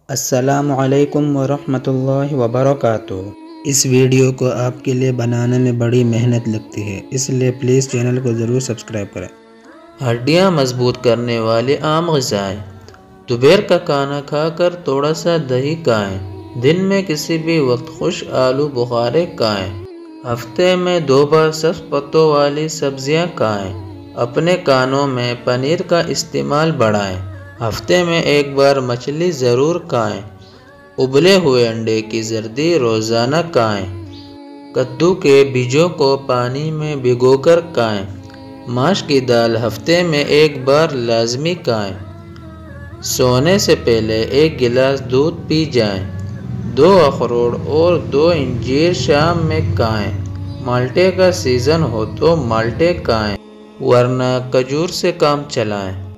अस्सलामु अलैकुम वरहमतुल्लाहि वबरकातुहू। इस वीडियो को आपके लिए बनाने में बड़ी मेहनत लगती है, इसलिए प्लीज़ चैनल को ज़रूर सब्सक्राइब करें। हड्डियाँ मजबूत करने वाली आम ग़िज़ाएँ। दोपहर का खाना खाकर थोड़ा सा दही खाएँ। दिन में किसी भी वक्त खुश्क आलू बुखारे खाएँ। हफ्ते में 2 बार सब्ज़ पत्तों वाली सब्जियाँ खाएँ। अपने खानों में पनीर का इस्तेमाल बढ़ाएँ। हफ्ते में 1 बार मछली ज़रूर खाएँ। उबले हुए अंडे की जर्दी रोज़ाना खाएँ। कद्दू के बीजों को पानी में भिगोकर खाएँ। माश की दाल हफ्ते में 1 बार लाजमी खाएँ। सोने से पहले 1 गिलास दूध पी जाएँ। 2 अखरोट और 2 अंजीर शाम में खाएँ। माल्टे का सीज़न हो तो माल्टे खाएँ, वरना खजूर से काम चलाएँ।